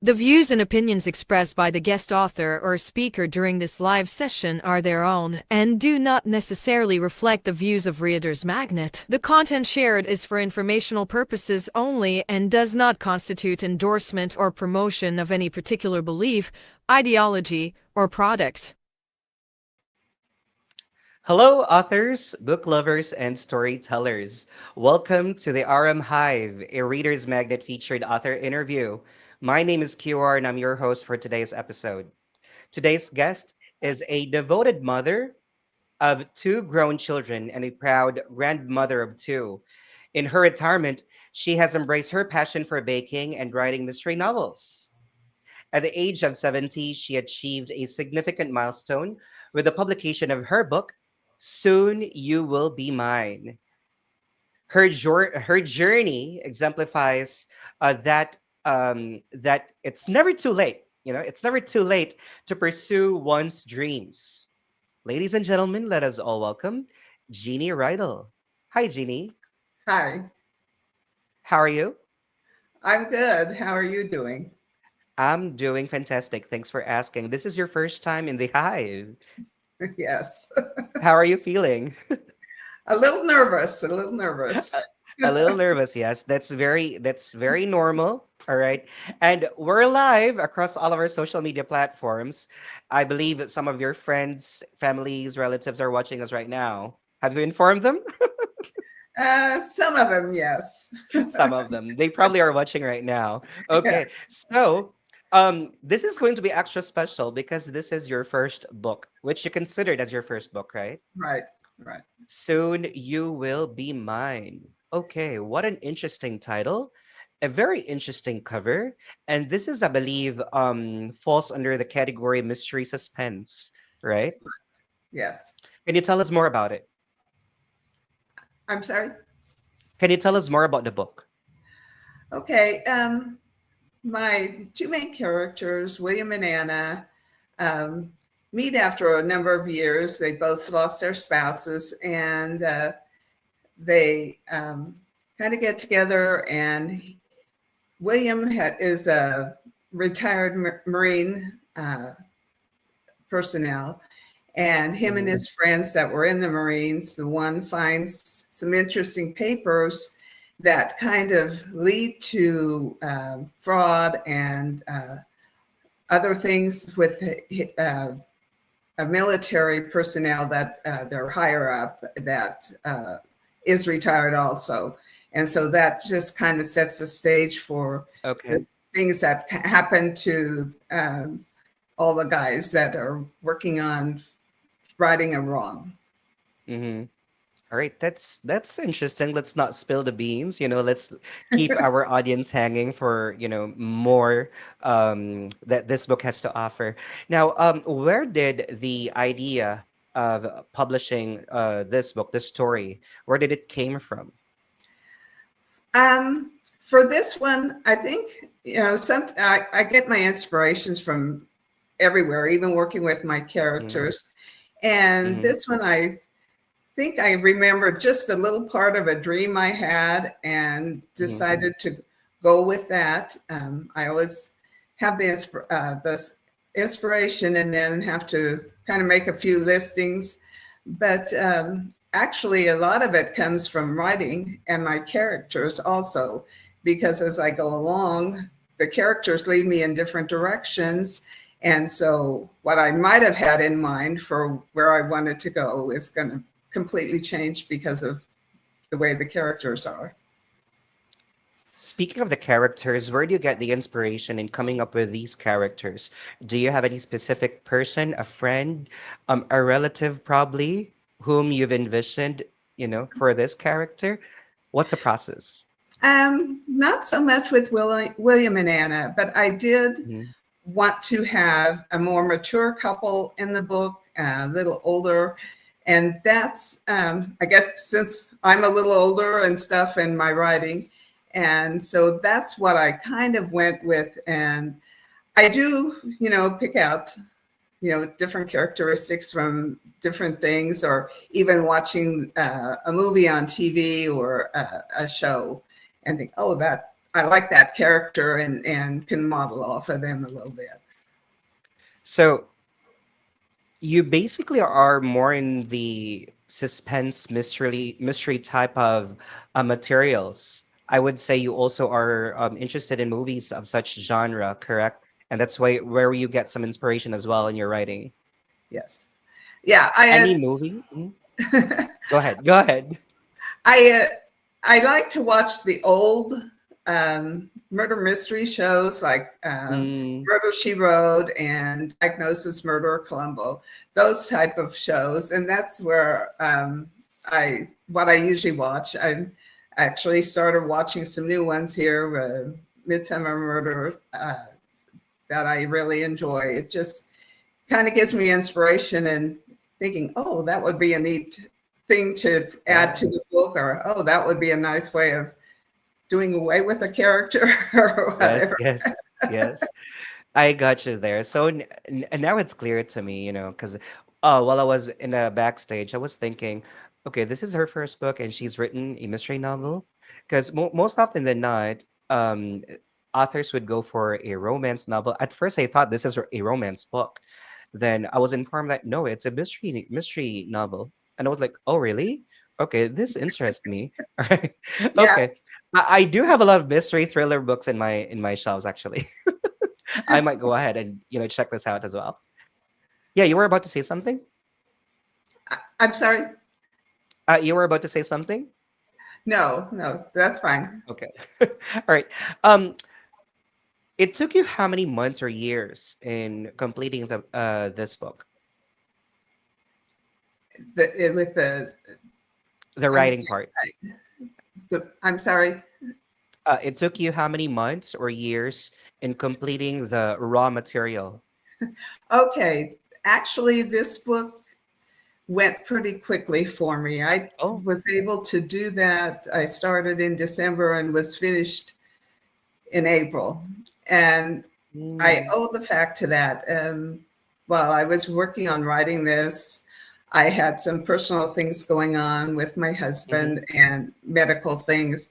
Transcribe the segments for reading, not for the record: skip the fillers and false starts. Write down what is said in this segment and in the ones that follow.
The views and opinions expressed by the guest author or speaker during this live session are their own and do not necessarily reflect the views of Reader's Magnet. The content shared is for informational purposes only and does not constitute endorsement or promotion of any particular belief, ideology, or product. Hello, authors, book lovers, and storytellers. Welcome to the RM Hive, a Reader's Magnet featured author interview. My name is QR, and I'm your host for today's episode. Today's guest is a devoted mother of two grown children and a proud grandmother of two. In her retirement, she has embraced her passion for baking and writing mystery novels. At the age of 70, she achieved a significant milestone with the publication of her book, Soon You Will Be Mine. Her journey exemplifies that it's never too late. It's never too late to pursue one's dreams. Ladies and gentlemen, let us all welcome Jeanne Riedel. Hi, Jeannie. Hi, How are you? I'm good. How are you doing? I'm doing fantastic. Thanks for asking. This is your first time in the Hive. Yes. How are you feeling? A little nervous, a little nervous. A little nervous, yes. That's very normal. All right. And we're live across all of our social media platforms. I believe that some of your friends, families, relatives are watching us right now. Have you informed them? Some of them, yes. Some of them. They probably are watching right now. Yeah, Okay. So, this is going to be extra special because this is your first book, which you considered as your first book, right? right, right. Soon You Will Be Mine. Okay, what an interesting title. A very interesting cover. And this is, I believe, falls under the category mystery suspense, right? Yes. Can you tell us more about it? I'm sorry. Can you tell us more about the book? Okay. My two main characters, William and Anna, um, meet after a number of years. They both lost their spouses, and they kind of get together. And William is a retired Marine personnel, and him and Mm-hmm. his friends that were in the Marines, the one finds some interesting papers that kind of lead to fraud and other things with a military personnel that they're higher up that is retired also. And so that just kind of sets the stage for Okay. the things that happen to all the guys that are working on righting a wrong. Mm-hmm. All right, that's interesting. Let's not spill the beans, let's keep our audience hanging for, more that this book has to offer. Now, where did the idea of publishing this book, this story, where did it came from? For this one, I think, I get my inspirations from everywhere, even working with my Mm-hmm. characters. And Mm-hmm. this one, I think I remember just a little part of a dream I had and Mm-hmm. decided to go with that. I always have the inspiration and then have to kind of make a few listings. But actually, a lot of it comes from writing and my characters also, because as I go along, the characters lead me in different directions. And so what I might have had in mind for where I wanted to go is going to completely change because of the way the characters are. Speaking of the characters, where do you get the inspiration in coming up with these characters? Do you have any specific person, a friend, a relative probably, whom you've envisioned, for this character? What's the process? Not so much with William and Anna, but I did Mm-hmm. want to have a more mature couple in the book, a little older. And that's, I guess, since I'm a little older and stuff in my writing. And so that's what I kind of went with. And I do, pick out, different characteristics from different things, or even watching a movie on TV or a show and think, oh, I like that character and can model off of them a little bit. So you basically are more in the suspense mystery type of materials. I would say you also are interested in movies of such genre, correct? And that's where you get some inspiration as well in your writing. Yes. Yeah. Any movie? Mhm. Go ahead. Go ahead. I I like to watch the old murder mystery shows like Mm, Murder She Wrote and Diagnosis Murder Columbo, those type of shows, and that's where I what I usually watch. I actually started watching some new ones here, Midsummer Murder, that I really enjoy. It just kind of gives me inspiration and thinking, oh, that would be a neat thing to add to yeah. the book, or oh, that would be a nice way of doing away with a character or Yes, whatever. yes, yes. I got you there. So now it's clear to me, because while I was in a backstage, I was thinking, okay, this is her first book, and she's written a mystery novel. Because most often than not, authors would go for a romance novel. At first, I thought this is a romance book. Then I was informed that no, it's a mystery novel, and I was like, oh, really? Okay, this interests me. All right. Yeah. Okay. I do have a lot of mystery thriller books in my shelves, actually. I might go ahead and check this out as well. Yeah, you were about to say something. I'm sorry. You were about to say something. No, no, that's fine. Okay. All right. Um, it took you how many months or years in completing the this book, With the I'm, writing part? I'm sorry. It took you how many months or years in completing the raw material? Okay, actually, this book went pretty quickly for me. I Oh. was able to do that. I started in December and was finished in April. And I Mm, owe the fact to that. While I was working on writing this, I had some personal things going on with my mhm. husband and medical things.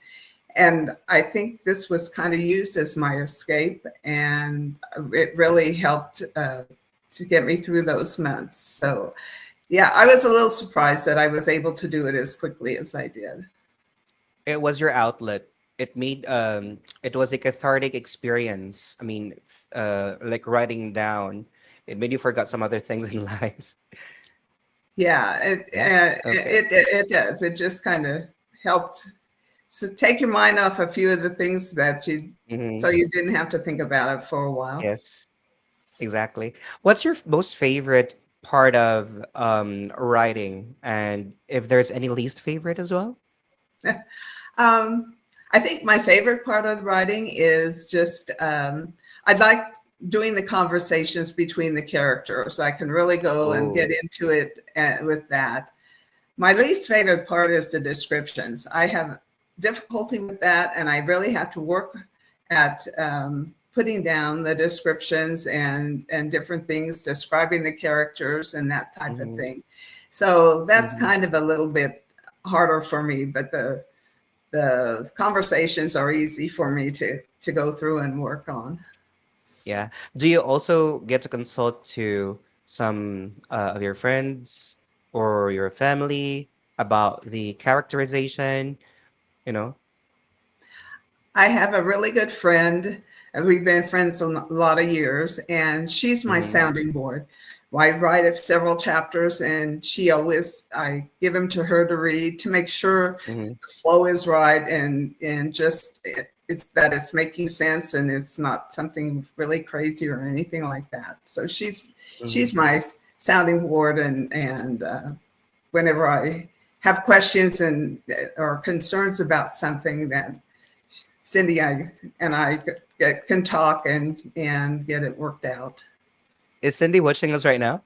And I think this was kind of used as my escape, and it really helped to get me through those months. So, yeah, I was a little surprised that I was able to do it as quickly as I did. It was your outlet. It was a cathartic experience. I mean, like writing down, it made you forget some other things in life. Yeah, Yeah. Okay. it does. It just kind of helped to take your mind off a few of the things that so Hmm. you didn't have to think about it for a while. Yes, exactly. What's your most favorite part of writing, and if there's any least favorite as well? Um, I think my favorite part of writing is just I like doing the conversations between the characters. I can really go and get Oh. into it with that. My least favorite part is the descriptions. I have difficulty with that, and I really have to work at putting down the descriptions and different things, describing the characters and that type of Hmm. thing. So that's Hmm. kind of a little bit harder for me, but the conversations are easy for me to go through and work on. Yeah. Do you also get to consult to some of your friends or your family about the characterization? You know? I have a really good friend, and we've been friends a lot of years, and she's my Hmm. sounding board. Well, I write several chapters, and I give them to her to read to make sure Hmm. the flow is right and just it's that it's making sense and it's not something really crazy or anything like that. So Hmm. she's my sounding board, and whenever I have questions and or concerns about something that and I can talk and get it worked out. Is Cindy watching us right now?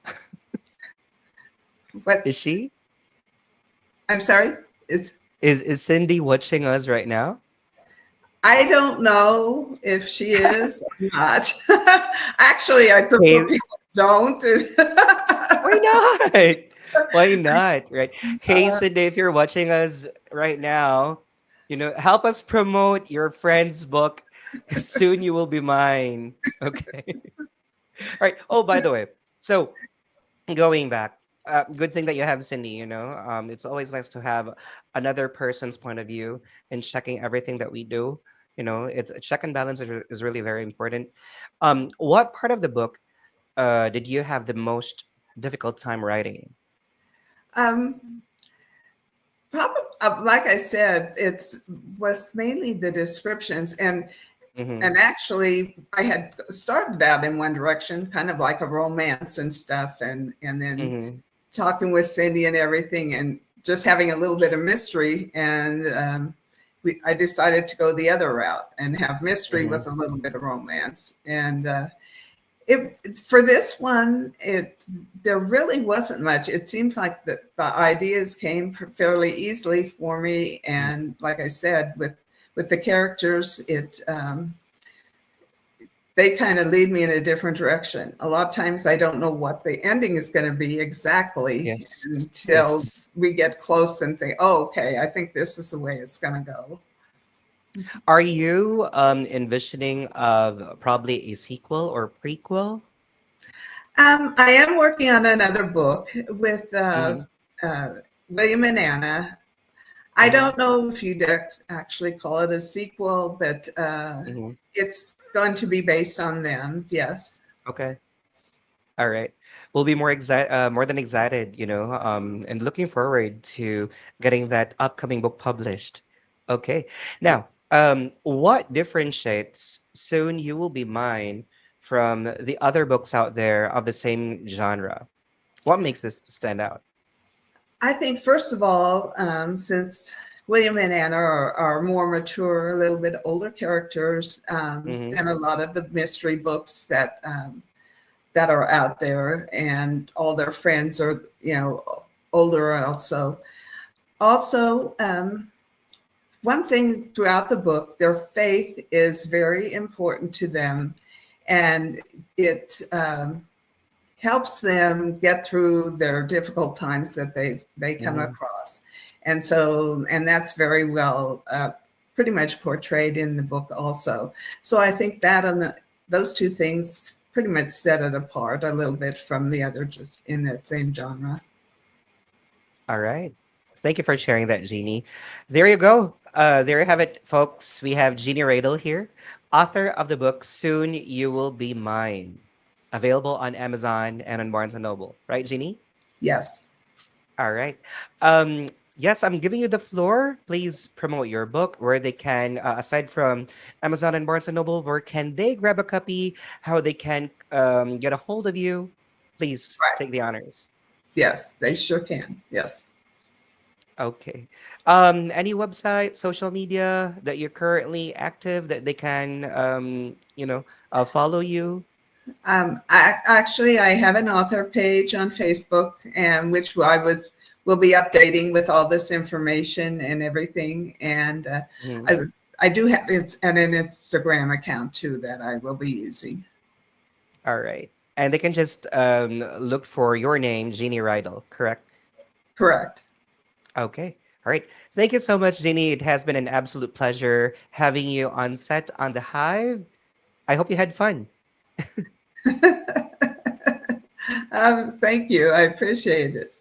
But Is she? I'm sorry, it's Is Cindy watching us right now? I don't know if she is or not. Actually, I prefer Hey, people don't. why not? Why not? Right. Hey, Cindy, if you're watching us right now, Help us promote your friend's book. Soon you will be mine. Okay. All right. Oh, by the way, so going back, good thing that you have Cindy. It's always nice to have another person's point of view in checking everything that we do. It's a check and balance is really very important. What part of the book did you have the most difficult time writing? Um, Probably, like I said, it's was mainly the descriptions, Mm-hmm. and actually, I had started out in one direction, kind of like a romance and stuff, and then Mm-hmm. talking with Cindy and everything, and just having a little bit of mystery, and I decided to go the other route and have mystery Mm-hmm. with a little bit of romance, and for this one, there really wasn't much. It seems like the ideas came fairly easily for me, and like I said, with the characters, they kind of lead me in a different direction. A lot of times, I don't know what the ending is going to be exactly Yes. until Yes. we get close and think, "Oh, okay, I think this is the way it's going to go." Are you envisioning of probably a sequel or prequel? I am working on another book with Mm-hmm. uh, William and Anna. I Mm-hmm. don't know if you'd actually call it a sequel, but Mm-hmm. it's going to be based on them. Yes. Okay. All right. We'll be more than excited, and looking forward to getting that upcoming book published. Okay. Now, Yes. what differentiates Soon You Will Be Mine from the other books out there of the same genre? What makes this stand out? I think, first of all, since William and Anna are more mature, a little bit older characters Mm-hmm. than a lot of the mystery books that are out there, and all their friends are, older also. Also, one thing throughout the book, their faith is very important to them, and it helps them get through their difficult times that they come Mm-hmm. across. And that's very well pretty much portrayed in the book also. So I think that those two things pretty much set it apart a little bit from the other just in that same genre. All right. Thank you for sharing that, Jeannie. There you go. There you have it, folks. We have Jeannie Riedel here, author of the book Soon You Will Be Mine, available on Amazon and on Barnes& and Noble. Right, Jeannie? Yes. All right. Um, yes, I'm giving you the floor. Please promote your book, where they can, aside from Amazon and Barnes& and Noble, where can they grab a copy, how they can get a hold of you. Please Right. take the honors. Yes, they sure can. Yes. Okay. Any website, social media that you're currently active that they can, follow you? I have an author page on Facebook, and which I will be updating with all this information and everything. And Mhm. I I do have and an Instagram account too that I will be using. All right. And they can just look for your name, Jeannie Riedel, correct? Correct. Okay. All right. Thank you so much, Jeannie. It has been an absolute pleasure having you on set on The Hive. I hope you had fun. Thank you. I appreciate it.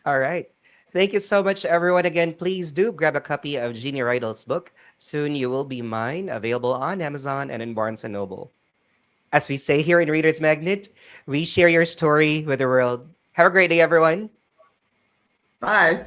All right. Thank you so much, everyone. Again, please do grab a copy of Jeannie Riedel's book, Soon You Will Be Mine, available on Amazon and in Barnes& and Noble. As we say here in Reader's Magnet, we share your story with the world. Have a great day, everyone. Bye.